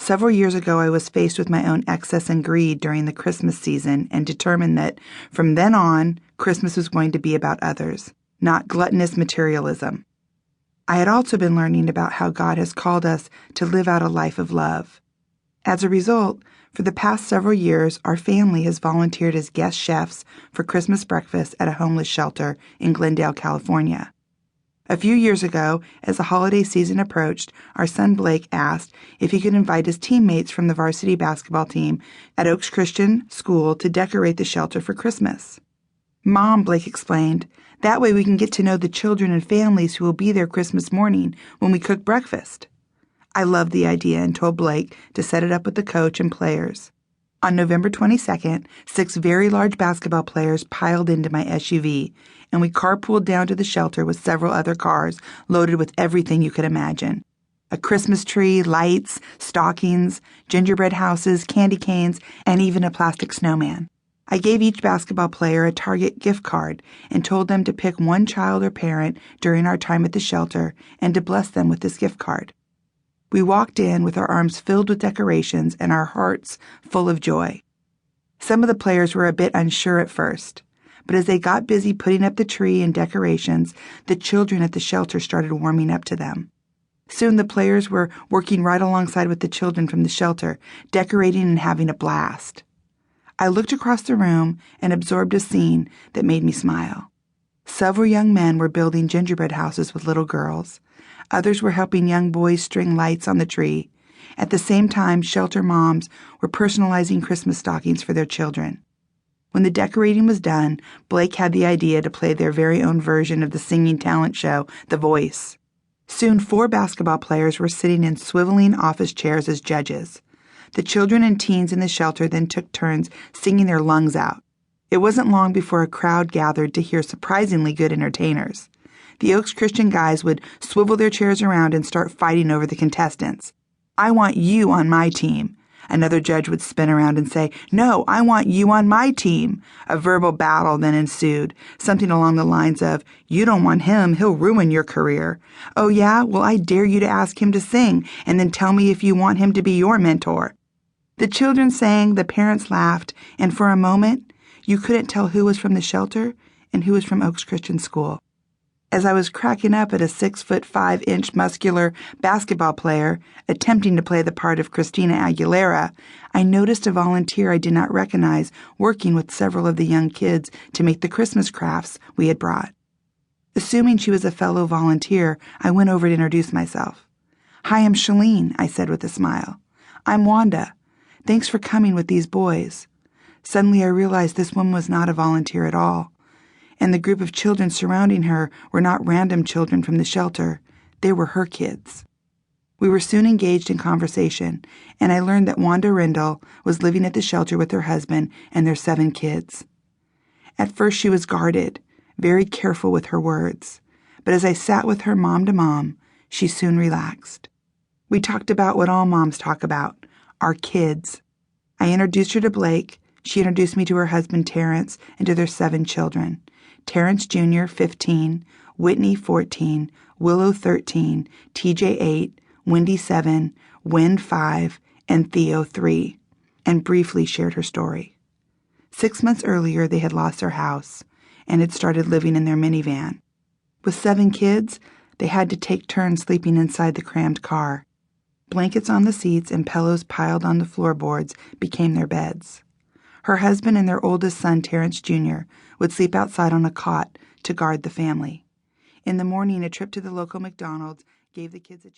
Several years ago, I was faced with my own excess and greed during the Christmas season and determined that from then on, Christmas was going to be about others, not gluttonous materialism. I had also been learning about how God has called us to live out a life of love. As a result, for the past several years, our family has volunteered as guest chefs for Christmas breakfast at a homeless shelter in Glendale, California. A few years ago, as the holiday season approached, our son Blake asked if he could invite his teammates from the varsity basketball team at Oaks Christian School to decorate the shelter for Christmas. "Mom," Blake explained, "that way we can get to know the children and families who will be there Christmas morning when we cook breakfast." I loved the idea and told Blake to set it up with the coach and players. On November 22nd, 6 very large basketball players piled into my SUV, and we carpooled down to the shelter with several other cars loaded with everything you could imagine. A Christmas tree, lights, stockings, gingerbread houses, candy canes, and even a plastic snowman. I gave each basketball player a Target gift card and told them to pick one child or parent during our time at the shelter and to bless them with this gift card. We walked in with our arms filled with decorations and our hearts full of joy. Some of the players were a bit unsure at first, but as they got busy putting up the tree and decorations, the children at the shelter started warming up to them. Soon the players were working right alongside with the children from the shelter, decorating and having a blast. I looked across the room and absorbed a scene that made me smile. Several young men were building gingerbread houses with little girls. Others were helping young boys string lights on the tree. At the same time, shelter moms were personalizing Christmas stockings for their children. When the decorating was done, Blake had the idea to play their very own version of the singing talent show, The Voice. Soon 4 basketball players were sitting in swiveling office chairs as judges. The children and teens in the shelter then took turns singing their lungs out. It wasn't long before a crowd gathered to hear surprisingly good entertainers. The Oaks Christian guys would swivel their chairs around and start fighting over the contestants. "I want you on my team." Another judge would spin around and say, "No, I want you on my team." A verbal battle then ensued, something along the lines of, "You don't want him, he'll ruin your career." "Oh yeah? Well, I dare you to ask him to sing, and then tell me if you want him to be your mentor." The children sang, the parents laughed, and for a moment, you couldn't tell who was from the shelter and who was from Oaks Christian School. As I was cracking up at a 6'5" muscular basketball player attempting to play the part of Christina Aguilera, I noticed a volunteer I did not recognize working with several of the young kids to make the Christmas crafts we had brought. Assuming she was a fellow volunteer, I went over to introduce myself. "Hi, I'm Shelene," I said with a smile. "I'm Wanda. Thanks for coming with these boys." Suddenly I realized this woman was not a volunteer at all. And the group of children surrounding her were not random children from the shelter. They were her kids. We were soon engaged in conversation, and I learned that Wanda Rindle was living at the shelter with her husband and their 7 kids. At first she was guarded, very careful with her words, but as I sat with her mom to mom, she soon relaxed. We talked about what all moms talk about, our kids. I introduced her to Blake. She introduced me to her husband Terrence and to their 7 children. Terrence Jr., 15, Whitney, 14, Willow, 13, TJ, 8, Wendy, 7, Wynn, 5, and Theo, 3, and briefly shared her story. 6 months earlier, they had lost their house and had started living in their minivan. With 7 kids, they had to take turns sleeping inside the crammed car. Blankets on the seats and pillows piled on the floorboards became their beds. Her husband and their oldest son, Terrence Jr., would sleep outside on a cot to guard the family. In the morning, a trip to the local McDonald's gave the kids a